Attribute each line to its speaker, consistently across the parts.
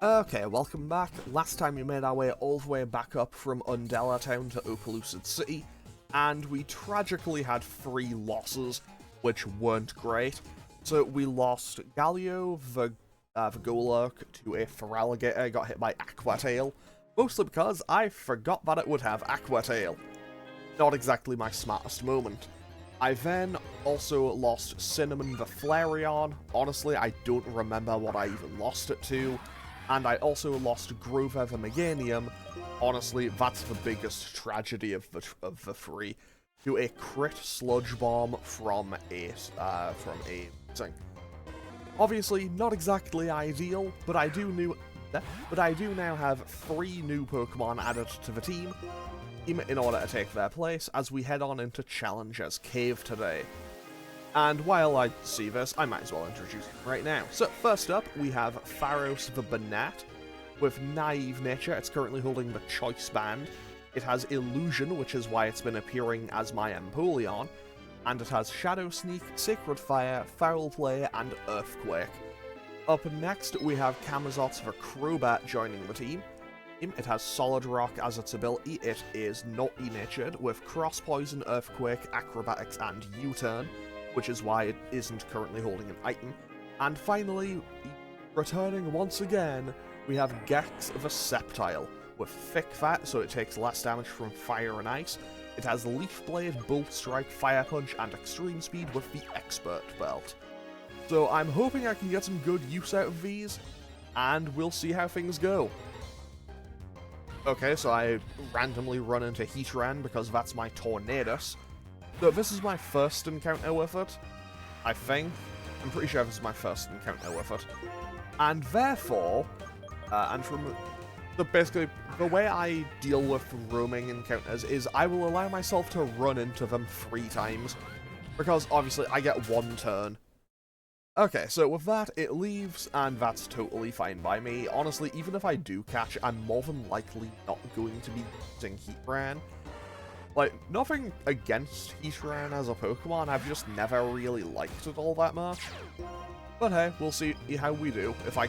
Speaker 1: Okay, welcome back. Last time we made our way all the way back up from Undella Town to Opaloosid City, and we tragically had 3 losses, which weren't great. So we lost Galio, Vigolurk to a Feraligatr, got hit by Aqua Tail, mostly because I forgot that it would have Aqua Tail. Not exactly my smartest moment. I then also lost Cinnamon the Flareon. Honestly, I don't remember what I even lost it to. And I also lost Grover the Meganium. Honestly, that's the biggest tragedy of the 3. To a crit Sludge Bomb from a thing. Obviously, not exactly ideal, but I do now have 3 new Pokemon added to the team in order to take their place as we head on into Challenger's Cave today. And while I see this, I might as well introduce him right now. So first up, we have Pharos the Banat. With Naive Nature, it's currently holding the Choice Band. It has Illusion, which is why it's been appearing as my Empoleon. And it has Shadow Sneak, Sacred Fire, Foul Play, and Earthquake. Up next, we have Camazotz the Crobat joining the team. It has Solid Rock as its ability. It is Naughty Natured with Cross Poison, Earthquake, Acrobatics, and U-Turn, which is why it isn't currently holding an item. And finally, returning once again, we have Gex the Sceptile, with Thick Fat, so it takes less damage from Fire and Ice. It has Leaf Blade, Bolt Strike, Fire Punch, and Extreme Speed with the Expert Belt. So I'm hoping I can get some good use out of these, and we'll see how things go. Okay, so I randomly run into Heatran because that's my Tornadus. So this is my first encounter with it, I think. I'm pretty sure this is my first encounter with it. And therefore, so basically, the way I deal with roaming encounters is I will allow myself to run into them 3 times, because obviously I get 1 turn. Okay, so with that, it leaves, and that's totally fine by me. Honestly, even if I do catch, I'm more than likely not going to be using Heatran. Like, nothing against Heatran as a Pokemon, I've just never really liked it all that much. But hey, we'll see how we do. If I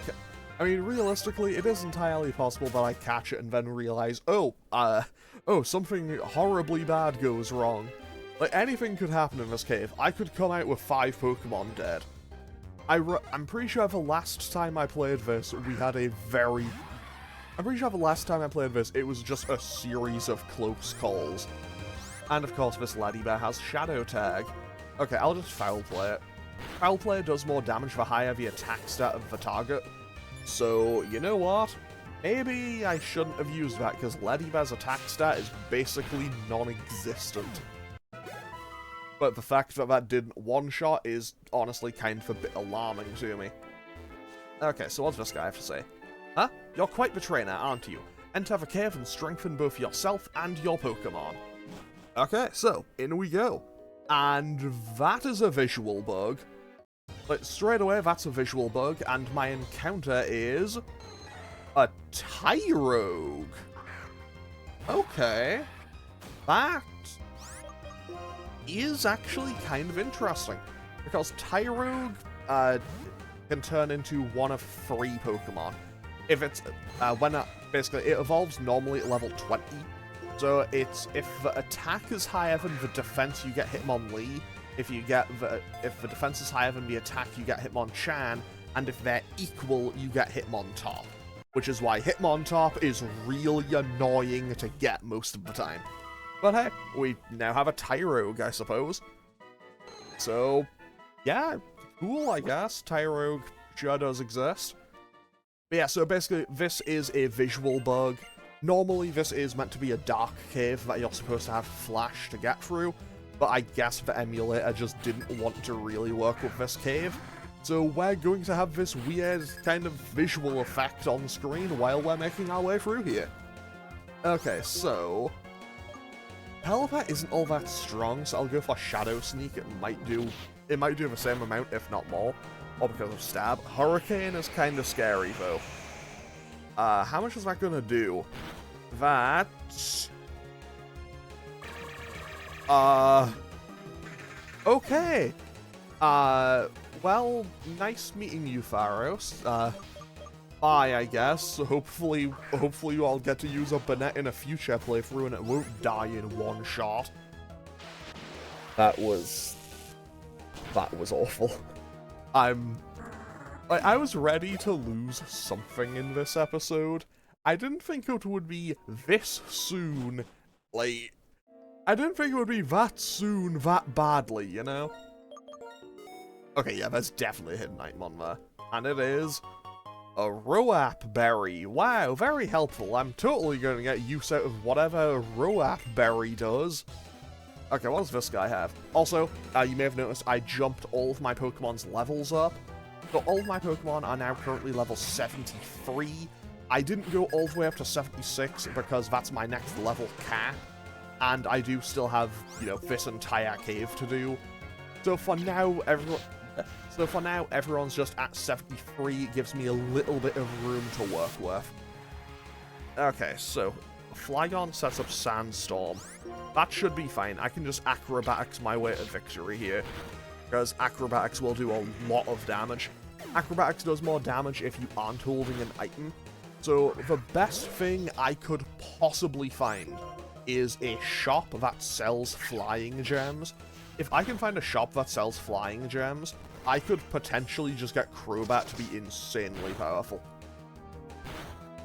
Speaker 1: mean, realistically, it is entirely possible that I catch it and then realize, oh, something horribly bad goes wrong. Like, anything could happen in this cave. I could come out with 5 Pokemon dead. I'm pretty sure the last time I played this, we had a very... I'm pretty sure the last time I played this, it was just a series of close calls. And of course, this Ladybear has Shadow Tag. Okay, I'll just Foul Play it. Foul Play does more damage the higher the attack stat of the target. So, you know what? Maybe I shouldn't have used that, because Ladybear's attack stat is basically non-existent. But the fact that that didn't one-shot is honestly kind of a bit alarming to me. Okay, so what's this guy have to say? Huh? You're quite the trainer, aren't you? Enter the cave and strengthen both yourself and your Pokemon. Okay, so, in we go. And that is a visual bug. Like, straight away, that's a visual bug, and my encounter is... a Tyrogue. Okay. That is actually kind of interesting, because Tyrogue can turn into one of 3 Pokemon. If it's basically it evolves normally at level 20, so it's if the attack is higher than the defense, you get Hitmonlee. If the defense is higher than the attack, you get Hitmonchan, and if they're equal, you get Hitmontop. Which is why Hitmontop is really annoying to get most of the time. But hey, we now have a Tyrogue, I suppose. So, yeah, cool, I guess. Tyrogue sure does exist. But yeah, so basically, this is a visual bug. Normally, this is meant to be a dark cave that you're supposed to have flash to get through, but I guess the emulator just didn't want to really work with this cave. So we're going to have this weird kind of visual effect on screen while we're making our way through here. Okay, so... Pelipper isn't all that strong, so I'll go for Shadow Sneak. It might do the same amount, if not more. Or because of Stab. Hurricane is kind of scary, though. How much is that gonna do? That... Okay. Well, nice meeting you, Pharos. bye, I guess. Hopefully I'll get to use a Banette in a future playthrough and it won't die in one shot. That was awful. I was ready to lose something in this episode. I didn't think it would be this soon. Like, I didn't think it would be that soon, that badly, you know? Okay, yeah, there's definitely a hidden item on there. And it is a Roap Berry. Wow, very helpful. I'm totally going to get use out of whatever Roap Berry does. Okay, what does this guy have? Also, you may have noticed I jumped all of my Pokemon's levels up. So all of my Pokemon are now currently level 73. I didn't go all the way up to 76 because that's my next level cap. And I do still have, you know, this entire cave to do. So for now, everyone's just at 73. It gives me a little bit of room to work with. Okay, so Flygon sets up Sandstorm. That should be fine. I can just Acrobatics my way to victory here, because Acrobatics will do a lot of damage. Acrobatics does more damage if you aren't holding an item. So the best thing I could possibly find is a shop that sells flying gems. If I can find a shop that sells flying gems, I could potentially just get Crobat to be insanely powerful.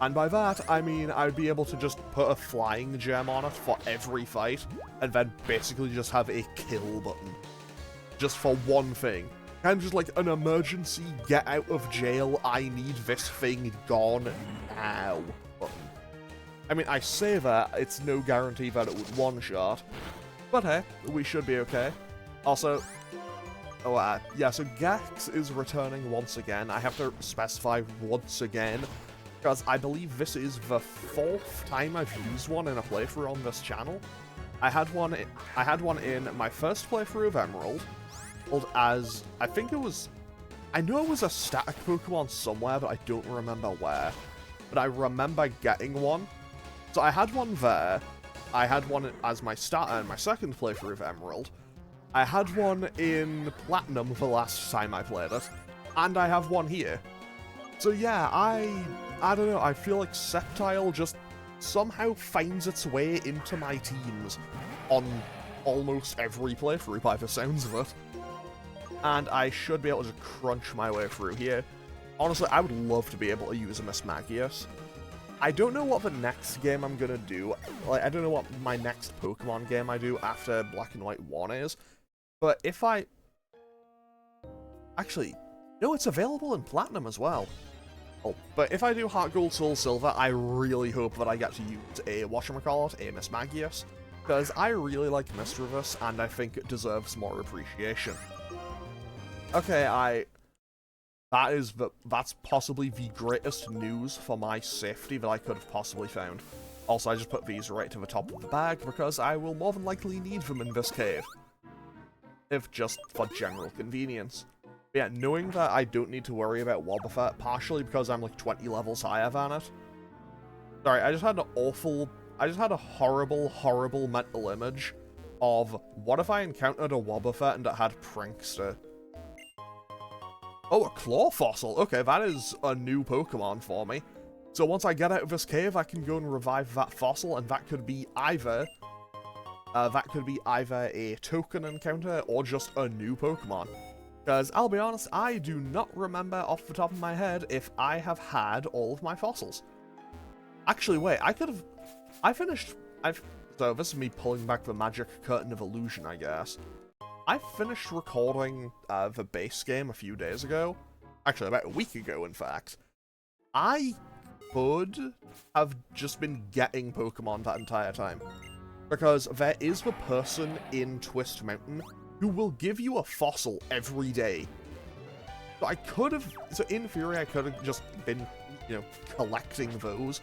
Speaker 1: And by that, I mean I'd be able to just put a flying gem on it for every fight, and then basically just have a kill button. Just for one thing. Kind of just like an emergency get out of jail, I need this thing gone now button. I mean, I say that, it's no guarantee that it would one-shot, but hey, we should be okay. Also, yeah, so Gex is returning once again. I have to specify once again, because I believe this is the 4th time I've used one in a playthrough on this channel. I had one in my first playthrough of Emerald, as, I know it was a static Pokemon somewhere, but I don't remember where. But I remember getting one. So I had one there, I had one as my starter in my second playthrough of Emerald, I had one in Platinum the last time I played it, and I have one here. So yeah, I don't know, I feel like Sceptile just somehow finds its way into my teams on almost every playthrough by the sounds of it. And I should be able to crunch my way through here. Honestly, I would love to be able to use a Mismagius. I don't know what the next game I'm gonna do. Like, I don't know what my next Pokemon game I do after Black and White 1 is. But if I... Actually, no, it's available in Platinum as well. Oh, but if I do Heart Gold, Soul Silver, I really hope that I get to use a whatchamacallit, a Mismagius. Because I really like Misdreavus, and I think it deserves more appreciation. Okay, that's possibly the greatest news for my safety that I could have possibly found. Also, I just put these right to the top of the bag because I will more than likely need them in this cave. If just for general convenience. But yeah, knowing that I don't need to worry about Wobbuffet, partially because I'm like 20 levels higher than it. Sorry, I just had a horrible, horrible mental image of what if I encountered a Wobbuffet and it had Prankster. Oh, a Claw Fossil. Okay, that is a new Pokemon for me. So once I get out of this cave, I can go and revive that fossil, and that could be either a token encounter or just a new Pokemon. Because I'll be honest, I do not remember off the top of my head if I have had all of my fossils. Actually, wait, so this is me pulling back the magic curtain of illusion, I guess. I finished recording the base game a few days ago. Actually, about a week ago, in fact. I could have just been getting Pokemon that entire time. Because there is the person in Twist Mountain who will give you a fossil every day. So in theory, I could have just been, you know, collecting those.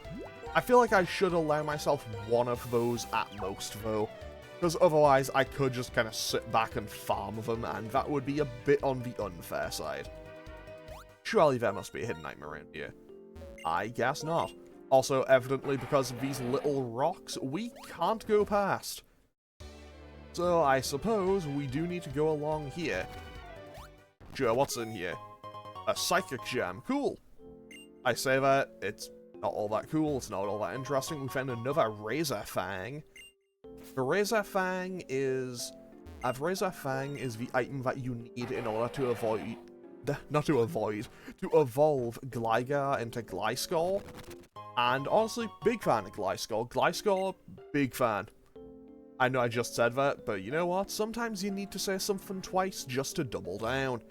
Speaker 1: I feel like I should allow myself one of those at most, though. Because otherwise, I could just kind of sit back and farm them, and that would be a bit on the unfair side. Surely there must be a hidden item around here. I guess not. Also, evidently, because of these little rocks, we can't go past. So, I suppose we do need to go along here. Sure, what's in here? A Psychic Gem. Cool. I say that, it's not all that cool, it's not all that interesting. We found another Razor Fang. The Razor Fang is... Razor Fang is the item that you need in order to avoid... Not to avoid, to evolve Gligar into Gliscor. And honestly, big fan of Gliscor. Gliscor, big fan. I know I just said that, but you know what? Sometimes you need to say something twice just to double down.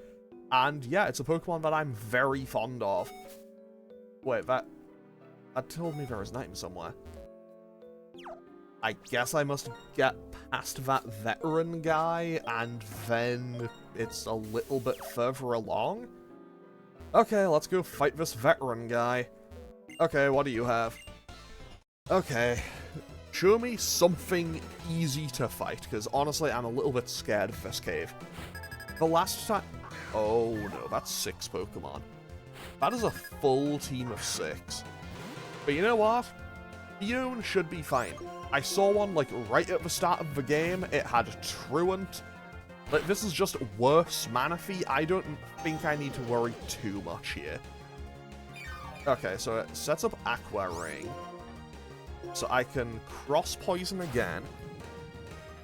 Speaker 1: And yeah, it's a Pokemon that I'm very fond of. Wait, that told me there was an item somewhere. I guess I must get past that veteran guy, and then it's a little bit further along? Okay, let's go fight this veteran guy. Okay, what do you have? Okay, show me something easy to fight, because honestly, I'm a little bit scared of this cave. The last time... Oh no, that's 6 Pokemon. That is a full team of 6. But you know what? Fion should be fine. I saw one, like, right at the start of the game. It had Truant. Like, this is just worse Manaphy. I don't think I need to worry too much here. Okay, so it sets up Aqua Ring. So I can cross poison again.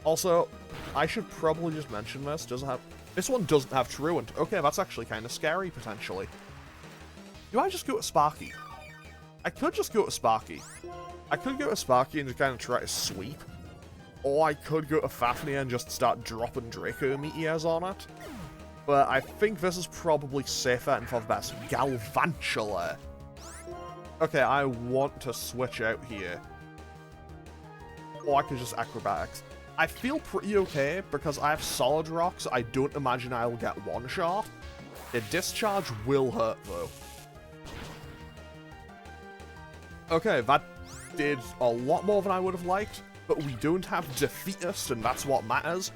Speaker 1: Also, I should probably just mention this. This one doesn't have Truant. Okay, that's actually kind of scary, potentially. Do I just go to Sparky? I could just go to Sparky. I could go to Sparky and just kind of try to sweep. Or I could go to Fafnir and just start dropping Draco Meteors on it. But I think this is probably safer and for the best. Galvantula. Okay, I want to switch out here. Or I could just Acrobatics. I feel pretty okay because I have Solid Rock, so I don't imagine I'll get one shot. The Discharge will hurt, though. Okay, that did a lot more than I would have liked, but we don't have Defeatist, and that's what matters.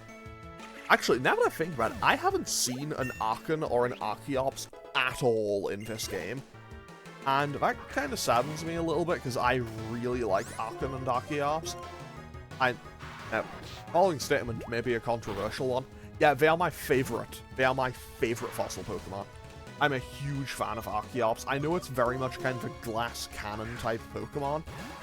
Speaker 1: Actually, now that I think about it, I haven't seen an Archon or an Archeops at all in this game. And that kind of saddens me a little bit, because I really like Archon and Archeops. Following statement may be a controversial one. Yeah, they are my favorite. They are my favorite fossil Pokemon. I'm a huge fan of Archeops. I know it's very much kind of a glass cannon type Pokemon.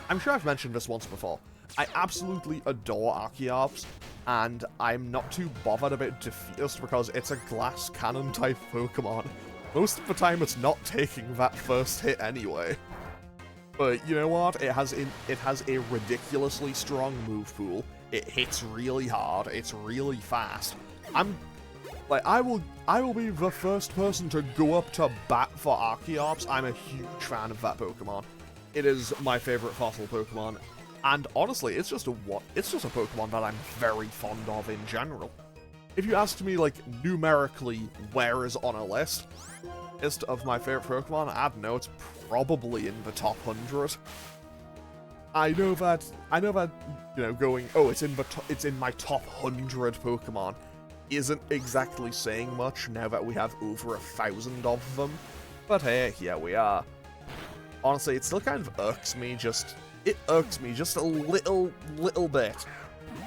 Speaker 1: I'm sure I've mentioned this once before. I absolutely adore Archeops, and I'm not too bothered about Defeatist because it's a glass cannon type Pokemon. Most of the time it's not taking that first hit anyway. But you know what? It has a ridiculously strong move pool. It hits really hard. It's really fast. I will be the first person to go up to bat for Archeops. I'm a huge fan of that Pokemon. It is my favorite fossil Pokemon, and honestly, it's just a Pokemon that I'm very fond of in general. If you asked me, like, numerically where is on a list of my favorite Pokemon, I'd know it's probably in the top 100. I know that, you know, going, oh, it's in my top 100 Pokemon isn't exactly saying much now that we have over 1,000 of them. But hey, here we are. Honestly, it still kind of irks me just a little bit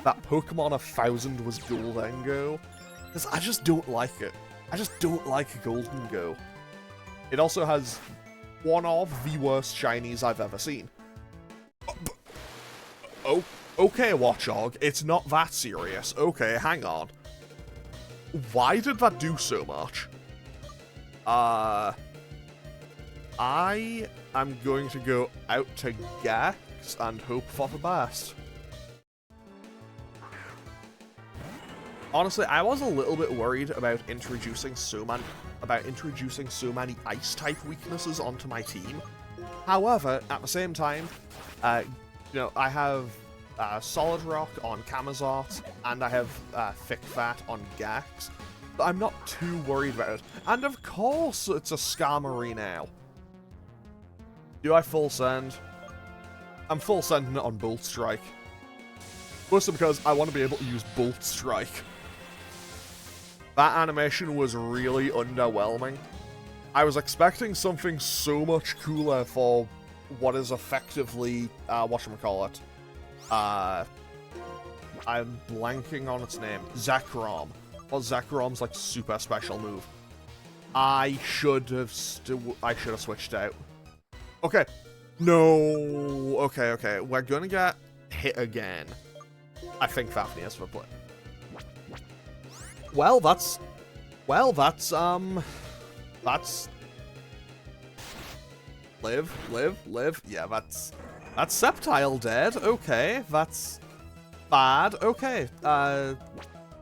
Speaker 1: that Pokemon 1000 was Goldengo. Because I just don't like it. I just don't like Goldengo. It also has one of the worst shinies I've ever seen. Oh, okay, Watchog, it's not that serious. Okay, hang on. Why did that do so much? I am going to go out to Gex and hope for the best. Honestly, I was a little bit worried about introducing so many ice-type weaknesses onto my team. However, at the same time, you know, I have Solid Rock on Camazot, and I have Thick Fat on Gax. But I'm not too worried about it. And of course it's a Skarmory now. Do I full send? I'm full sending it on Bolt Strike. Mostly because I want to be able to use Bolt Strike. That animation was really underwhelming. I was expecting something so much cooler for what is effectively, whatchamacallit. I'm blanking on its name. Zekrom. Or Zekrom's, like, super special move. I should have switched out. Okay. No. Okay, okay. We're gonna get hit again. I think Fafnir's for play. Well, that's... Well, that's... Live. Yeah, that's Sceptile dead. Okay, that's bad. Okay, yeah,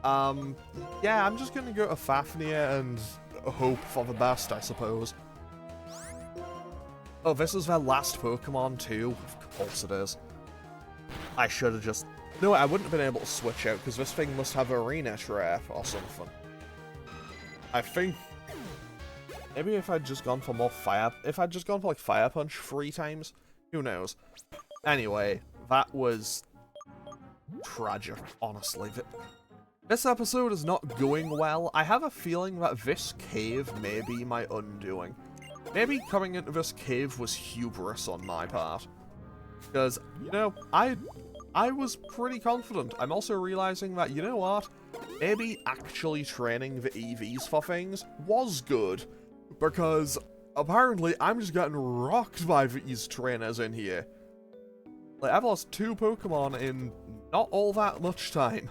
Speaker 1: I'm just gonna go to Fafnir and hope for the best, I suppose. Oh, this is their last Pokemon too? Of course it is. I should have just... No, I wouldn't have been able to switch out, because this thing must have Arena Trap or something. I think... Maybe if I'd just gone for more fire... If I'd just gone for, like, Fire Punch 3 times? Who knows? Anyway, that was... tragic, honestly. This episode is not going well. I have a feeling that this cave may be my undoing. Maybe coming into this cave was hubris on my part. Because, you know, I was pretty confident. I'm also realizing that, you know what? Maybe actually training the EVs for things was good. Because apparently I'm just getting rocked by these trainers in here. Like, I've lost 2 Pokemon in not all that much time.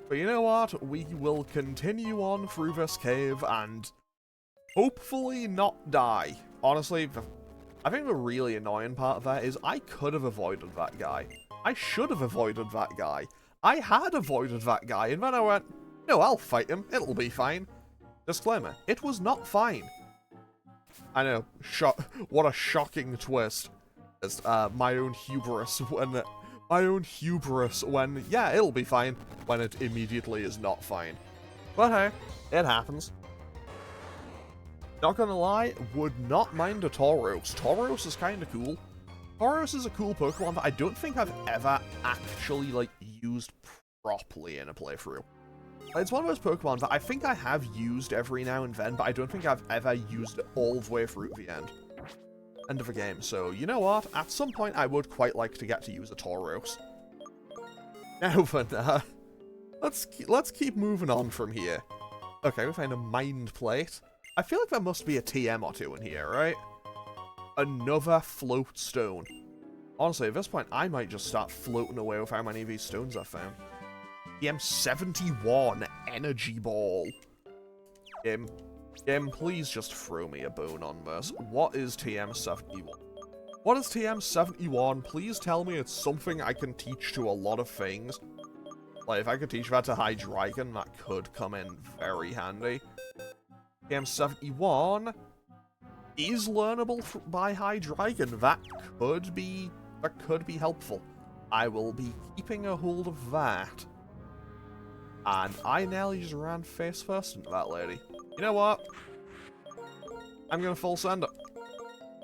Speaker 1: But you know what? We will continue on through this cave and hopefully not die. Honestly, I think the really annoying part of that is I could have avoided that guy. I should have avoided that guy. I had avoided that guy, and then I went, no, I'll fight him. It'll be fine. Disclaimer, it was not fine. I know, what a shocking twist. It's, my own hubris when, yeah, it'll be fine, when it immediately is not fine. But hey, it happens. Not gonna lie, would not mind a Tauros. Tauros is kinda cool. Tauros is a cool Pokemon that I don't think I've ever actually, like, used properly in a playthrough. It's one of those Pokemon that I think I have used every now and then, but I don't think I've ever used it all the way through the end of the game. So, you know what? At some point, I would quite like to get to use a Tauros. Now then, let's keep moving on from here. Okay, we find a Mind Plate. I feel like there must be a TM or 2 in here, right? Another Float Stone. Honestly, at this point, I might just start floating away with how many of these stones I've found. TM71 Energy Ball. Game, please just throw me a bone on this. What is TM71? What is TM71? Please tell me it's something I can teach to a lot of things. Like, if I could teach that to Hydreigon, that could come in very handy. TM71 is learnable by Hydreigon. That could be helpful. I will be keeping a hold of that. And I nearly just ran face first into that lady. You know what? I'm gonna full send it.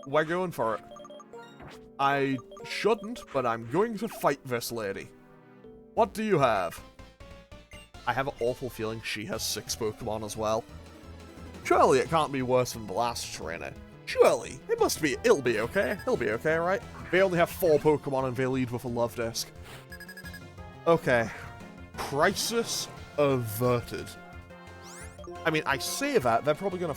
Speaker 1: We're going for it. I shouldn't, but I'm going to fight this lady. What do you have? I have an awful feeling she has 6 Pokemon as well. Surely it can't be worse than the last trainer. Surely. It'll be okay. It'll be okay, right? They only have 4 Pokemon and they lead with a Love Disc. Okay. Crisis averted. I mean, I say that, they're probably gonna...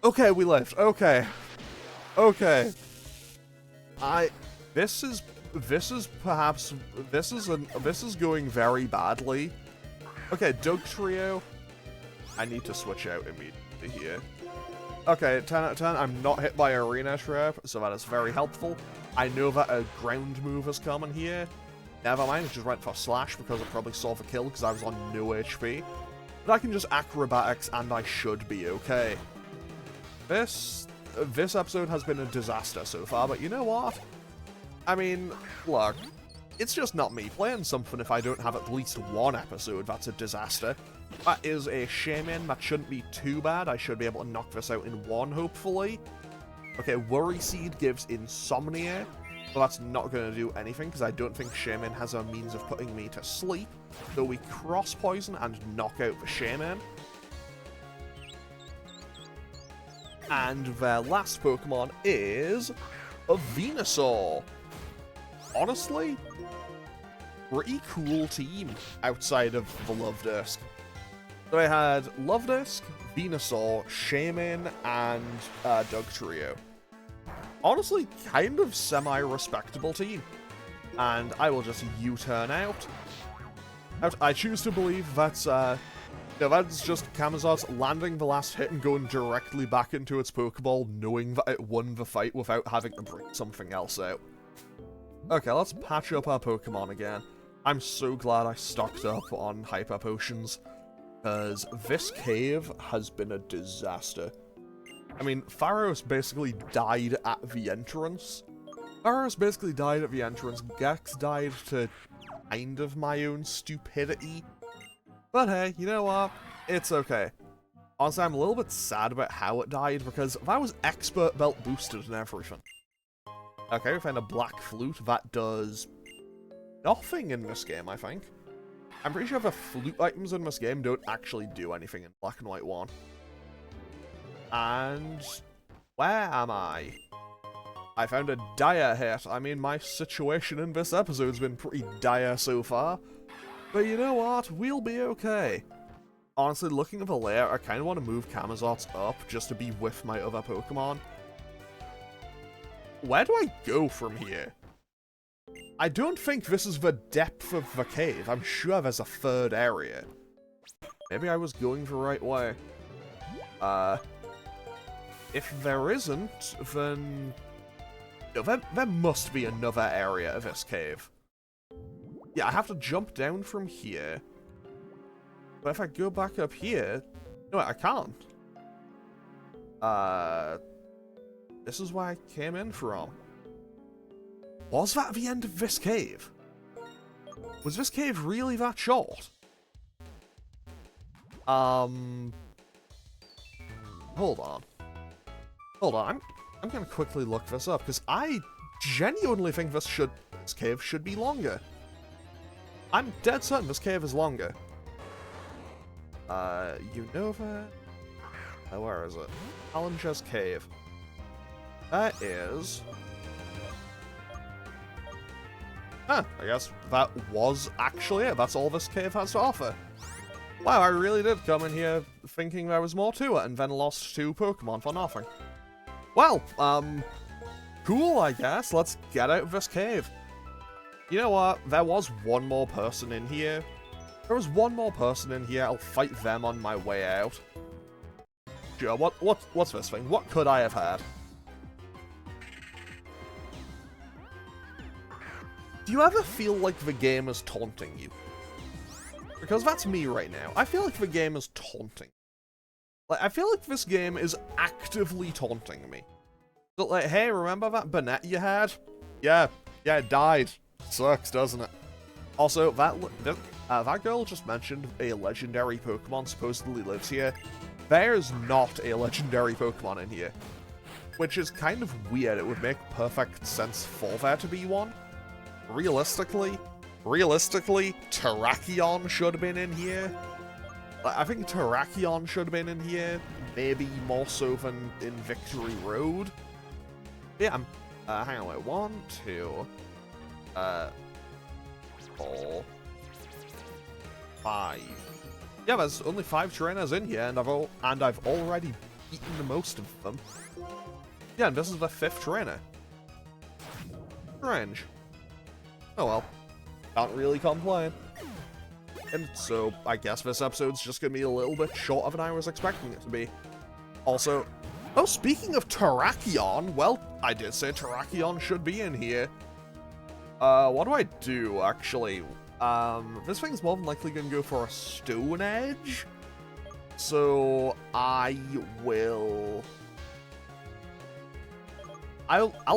Speaker 1: Okay, we lived. Okay. Okay. This is going very badly. Okay, Dugtrio. I need to switch out immediately here. Okay, 10 out of 10. I'm not hit by Arena Trap, so that is very helpful. I know that a ground move is coming here. Never mind, I just went for Slash because it probably saw the kill because I was on no HP. But I can just Acrobatics and I should be okay. This episode has been a disaster so far, but you know what? I mean, look, it's just not me playing something if I don't have at least one episode that's a disaster. That is a Shaman. That shouldn't be too bad. I should be able to knock this out in one, hopefully. Okay, Worry Seed gives Insomnia, but that's not going to do anything because I don't think Shaman has a means of putting me to sleep. So we Cross Poison and knock out the Shaman. And their last Pokemon is a Venusaur. Honestly, pretty cool team outside of the Love Disc. So I had Lovedisk, Venusaur, Shaman, and Dugtrio. Honestly, kind of semi-respectable team. And I will just U-turn out. I choose to believe that's just Camazotz landing the last hit and going directly back into its Pokeball, knowing that it won the fight without having to bring something else out. Okay, let's patch up our Pokemon again. I'm so glad I stocked up on Hyper Potions, because this cave has been a disaster. I mean, Pharos basically died at the entrance. Gex died to kind of my own stupidity. But hey, you know what? It's okay. Honestly, I'm a little bit sad about how it died, because that was expert belt boosted and everything. Okay, we found a black flute that does nothing in this game, I think. I'm pretty sure the flute items in this game don't actually do anything in Black and White 1. And where am I? I found a dire hit. I mean, my situation in this episode's been pretty dire so far. But you know what? We'll be okay. Honestly, looking at the layout, I kind of want to move Camazotz up just to be with my other Pokemon. Where do I go from here? I don't think this is the depth of the cave. I'm sure there's a third area. Maybe I was going the right way. If there isn't, then... No, there must be another area of this cave. Yeah, I have to jump down from here. But if I go back up here... No, I can't. This is where I came in from. Was that the end of this cave? Was this cave really that short? Hold on. I'm gonna quickly look this up, because I genuinely think this cave should be longer. I'm dead certain this cave is longer. Unova? Oh, where is it? Challenger's Cave. That is... Huh, I guess that was actually it. That's all this cave has to offer. Wow, I really did come in here thinking there was more to it, and then lost 2 Pokemon for nothing. Well, cool, I guess. Let's get out of this cave. You know what? There was one more person in here. I'll fight them on my way out. Sure, what's this thing? What could I have had? Do you ever feel like the game is taunting you? Because that's me right now. I feel like the game is taunting. Like, I feel like this game is actively taunting me. So, like, hey, remember that Banette you had? Yeah, it died. Sucks, doesn't it? Also, that girl just mentioned a legendary Pokemon supposedly lives here. There's not a legendary Pokemon in here. Which is kind of weird. It would make perfect sense for there to be one. Realistically, Terrakion should have been in here. I think Terrakion should have been in here, maybe more so than in Victory Road. Yeah, hang on, wait, 1, 2, 4, 5. Yeah, there's only 5 trainers in here, and I've already beaten the most of them. Yeah, and this is the 5th trainer. Strange. Oh well, can't really complain. And so, I guess this episode's just gonna be a little bit shorter than I was expecting it to be. Also, oh, speaking of Terrakion, well, I did say Terrakion should be in here. What do I do, actually? This thing's more than likely gonna go for a Stone Edge. So, I'll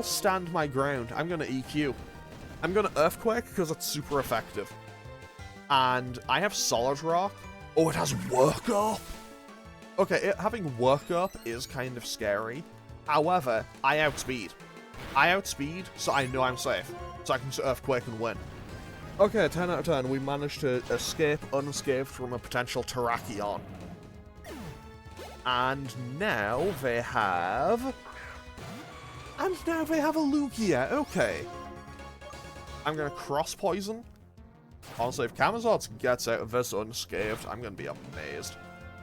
Speaker 1: stand my ground. I'm gonna EQ. I'm gonna Earthquake because it's super effective. And I have Solid Rock. Oh, it has Work Up! Okay, having Work Up is kind of scary. However, I outspeed. So I know I'm safe. So I can Earthquake and win. Okay, 10 out of 10. We managed to escape unscathed from a potential Terrakion. And now they have... a Lugia. Okay. I'm gonna Cross Poison. Honestly, if Camazotz gets out of this unscathed, I'm going to be amazed.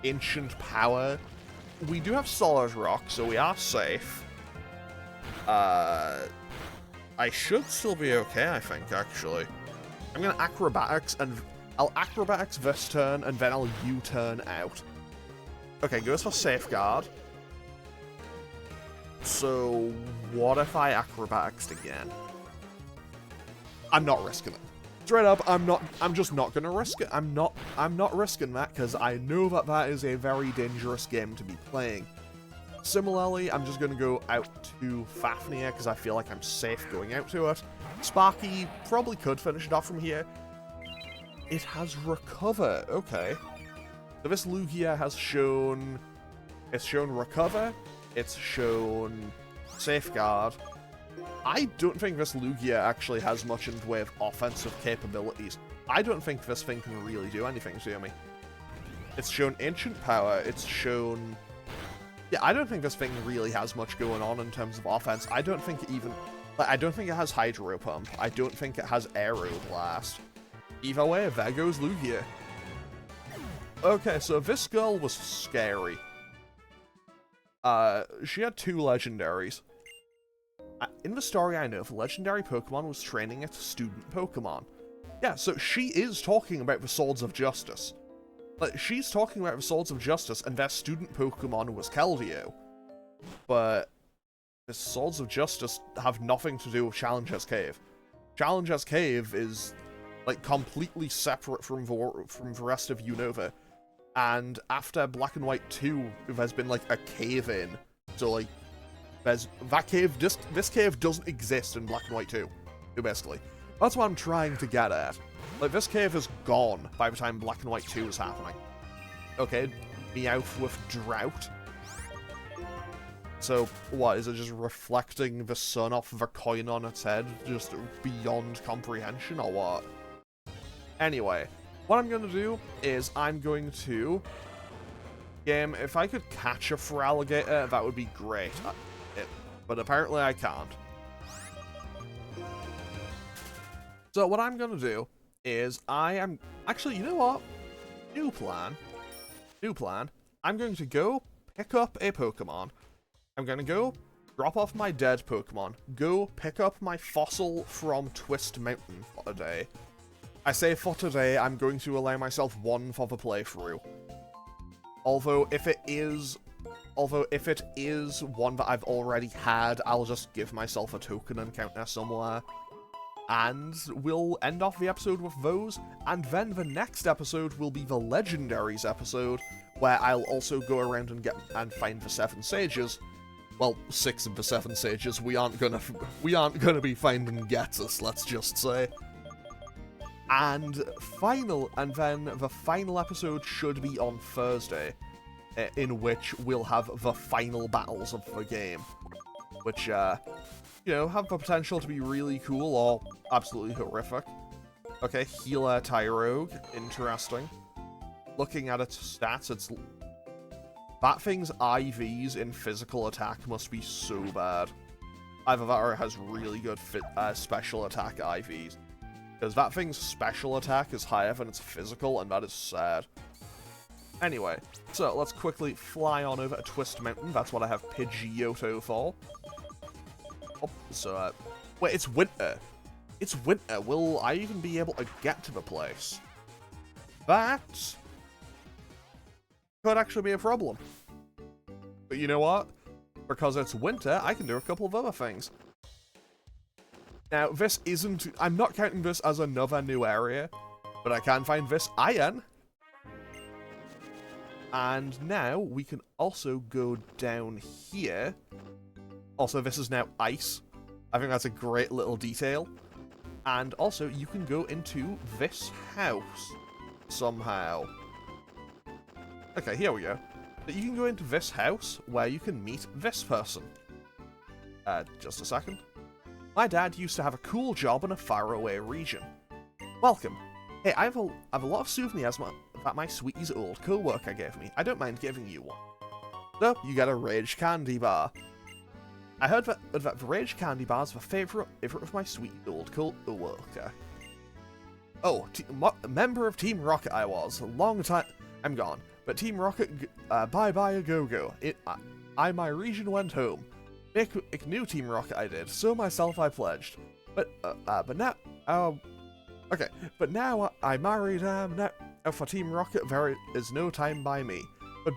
Speaker 1: Ancient Power. We do have Solid Rock, so we are safe. I should still be okay, I think, actually. I'm going to Acrobatics, and I'll Acrobatics this turn, and then I'll U-turn out. Okay, goes for Safeguard. So, what if I Acrobatics again? I'm not risking it. Straight up, I'm just not gonna risk it. I'm not risking that, because I know that that is a very dangerous game to be playing. Similarly, I'm just gonna go out to Fafnir, because I feel like I'm safe going out to it. Sparky probably could finish it off from here. It has Recover, okay. So this Lugia has shown... It's shown Recover, it's shown Safeguard. I don't think this Lugia actually has much in the way of offensive capabilities. I don't think this thing can really do anything to me. It's shown Ancient Power, it's shown... Yeah, I don't think this thing really has much going on in terms of offense. I don't think it even... Like, I don't think it has Hydro Pump. I don't think it has Aero Blast. Either way, there goes Lugia. Okay, so this girl was scary. She had 2 legendaries. In the story I know, the legendary Pokemon was training its student Pokemon. Yeah, so she is talking about the Swords of Justice. Like, she's talking about the Swords of Justice, and their student Pokemon was Keldeo. But the Swords of Justice have nothing to do with Challenger's Cave. Challenger's Cave is, like, completely separate from the rest of Unova. And after Black and White 2, there's been, like, a cave-in. So, like, there's that cave, this cave doesn't exist in Black and White 2, basically. That's what I'm trying to get at. Like, this cave is gone by the time Black and White 2 is happening. Okay, Meowth with Drought. So, what, is it just reflecting the sun off the coin on its head, just beyond comprehension, or what? Anyway, what I'm going to do is I'm going to... Game, if I could catch a Feraligatr, that would be great. But apparently I can't. So what I'm going to do is I am... Actually, you know what? New plan. I'm going to go pick up a Pokemon. I'm going to go drop off my dead Pokemon. Go pick up my fossil from Twist Mountain for today. I say for today, I'm going to allow myself one for the playthrough. Although if it is one that I've already had, I'll just give myself a token encounter somewhere. And we'll end off the episode with those, and then the next episode will be the Legendaries episode, where I'll also go around and find the 7 Sages. Well, 6 of the 7 Sages. We aren't gonna be finding Getsus, let's just say. And then the final episode should be on Thursday, in which we'll have the final battles of the game, which, you know, have the potential to be really cool or absolutely horrific. Okay, Healer Tyrogue, interesting. Looking at its stats, that thing's IVs in physical attack must be so bad. Either that or it has really good special attack IVs. Because that thing's special attack is higher than its physical, and that is sad. Anyway, so let's quickly fly on over to Twist Mountain. That's what I have Pidgeotto for. Oh, so, wait, it's winter. It's winter. Will I even be able to get to the place? That could actually be a problem. But you know what? Because it's winter, I can do a couple of other things. Now, this isn't... I'm not counting this as another new area, but I can find this iron. And now, we can also go down here. Also, this is now ice. I think that's a great little detail. And also, you can go into this house somehow. Okay, here we go. You can go into this house where you can meet this person. Just a second. My dad used to have a cool job in a faraway region. Welcome. Hey, I have a lot of souvenirs that my sweetie's old co-worker gave me. I don't mind giving you one. So, you get a Rage Candy Bar. I heard that the Rage Candy Bar is the favourite of my sweetie's old co-worker. Oh, member of Team Rocket I was. Long time... I'm gone. But Team Rocket, bye-bye a go-go. My region went home. Make new Team Rocket I did. So myself I pledged. But now... okay. But now I married, now for Team Rocket there is no time by me.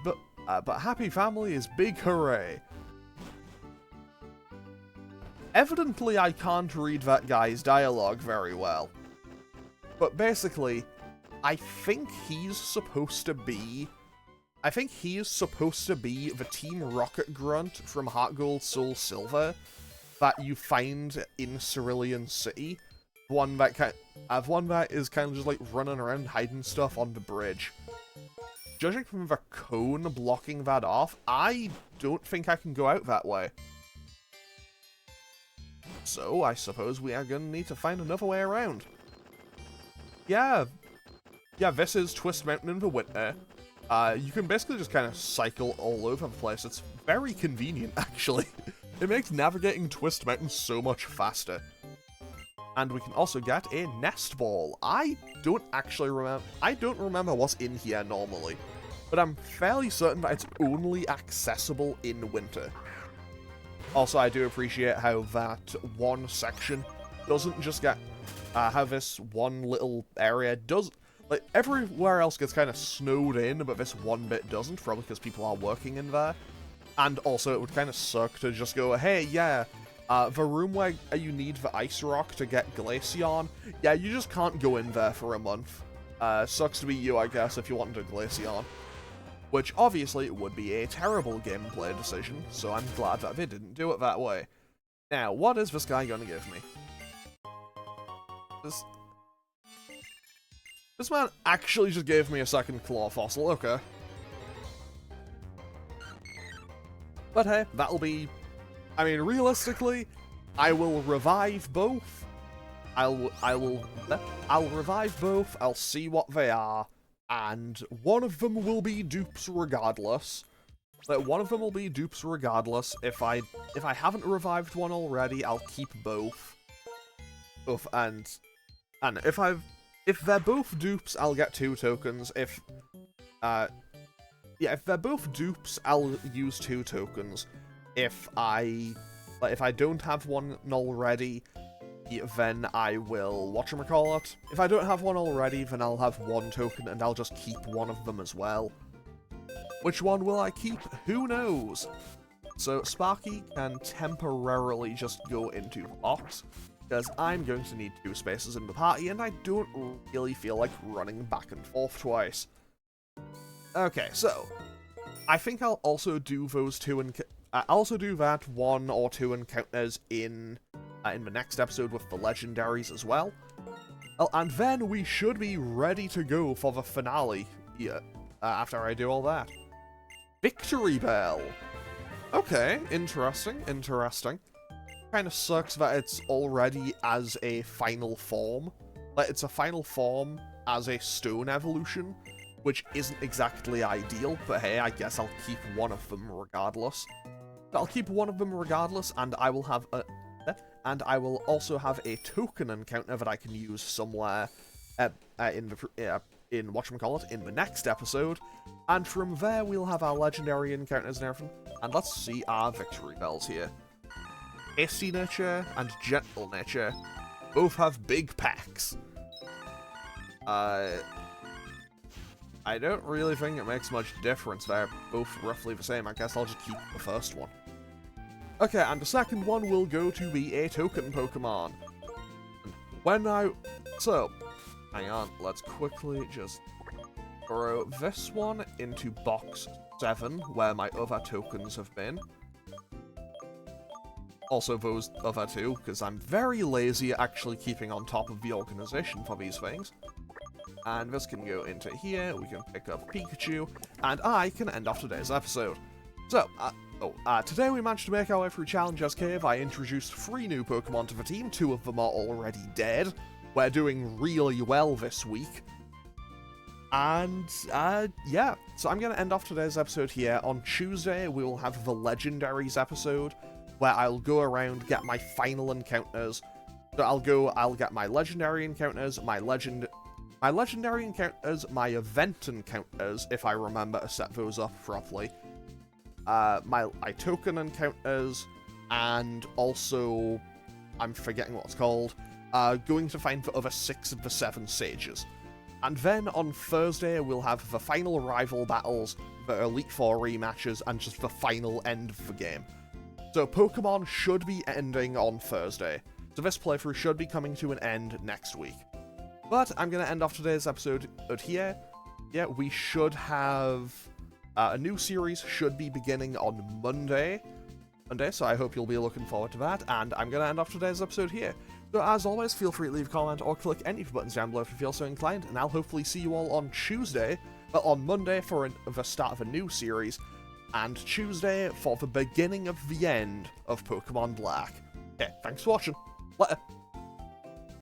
Speaker 1: But happy family is big hooray. Evidently I can't read that guy's dialogue very well. But basically, I think he's supposed to be the Team Rocket grunt from Heart Gold Soul Silver that you find in Cerulean City. One that is kind of just like running around hiding stuff on the bridge. Judging from the cone blocking that off, I don't think I can go out that way. So I suppose we are gonna need to find another way around. Yeah, this is Twist Mountain in the winter. You can basically just kind of cycle all over the place. It's very convenient, actually. It makes navigating Twist Mountain so much faster. And we can also get a nest ball. I don't remember what's in here normally, but I'm fairly certain that it's only accessible in winter. Also, I do appreciate how that one section doesn't just get, how this one little area does, like, everywhere else gets kind of snowed in, but this one bit doesn't, probably because people are working in there. And also, it would kind of suck to just go, hey, yeah, the room where you need the ice rock to get Glaceon, yeah, you just can't go in there for a month. Sucks to be you, I guess, if you wanted a Glaceon. Which, obviously, would be a terrible gameplay decision, so I'm glad that they didn't do it that way. Now, what is this guy gonna give me? This man actually just gave me a second claw fossil, okay. But hey, that'll be... I mean, realistically, I will revive both. I'll revive both, I'll see what they are, and one of them will be dupes regardless. Like, one of them will be dupes regardless. If I haven't revived one already, I'll keep both. And if they're both dupes, I'll get 2 tokens. If they're both dupes, I'll use 2 tokens. If I don't have one already, then I will whatchamacallit. If I don't have one already, then I'll have 1 token and I'll just keep one of them as well. Which one will I keep? Who knows? So Sparky can temporarily just go into the box, because I'm going to need 2 spaces in the party and I don't really feel like running back and forth twice. Okay, so I think I'll also do those 2 I'll also do that 1 or 2 encounters in the next episode with the legendaries as well. And then we should be ready to go for the finale here, after I do all that. Victory Bell! Okay, interesting. Kinda sucks that it's already as a final form. Like, it's a final form as a stone evolution, which isn't exactly ideal, but hey, I guess I'll keep one of them regardless. And I will have a... And I will also have a token encounter that I can use somewhere in the next episode. And from there, we'll have our legendary encounters and everything. And let's see our victory bells here. Hasty Nature and Gentle Nature both have big packs. I don't really think it makes much difference. They're both roughly the same. I guess I'll just keep the first one. Okay, and the second one will go to be a token Pokemon. So, hang on, let's quickly just throw this one into box 7, where my other tokens have been. Also those other 2, because I'm very lazy at actually keeping on top of the organization for these things. And this can go into here, we can pick up Pikachu, and I can end off today's episode. So, today we managed to make our way through Challenger's Cave. I introduced 3 new Pokemon to the team, 2 of them are already dead. We're doing really well this week. And, yeah. So I'm going to end off today's episode here. On Tuesday, we will have the Legendaries episode, where I'll go around, get my final encounters. So I'll get my Legendary encounters, my my legendary encounters, my event encounters, if I remember to set those up properly, my token encounters, and also, I'm forgetting what it's called, going to find the other 6 of the 7 sages. And then on Thursday, we'll have the final rival battles, the Elite Four rematches, and just the final end of the game. So Pokemon should be ending on Thursday, so this playthrough should be coming to an end next week. But I'm going to end off today's episode here. Yeah, we should have a new series should be beginning on Monday, so I hope you'll be looking forward to that, and I'm going to end off today's episode here. So as always, feel free to leave a comment or click any of the buttons down below if you feel so inclined, and I'll hopefully see you all on Monday for the start of a new series, and Tuesday for the beginning of the end of Pokemon Black. Okay, thanks for watching. Later.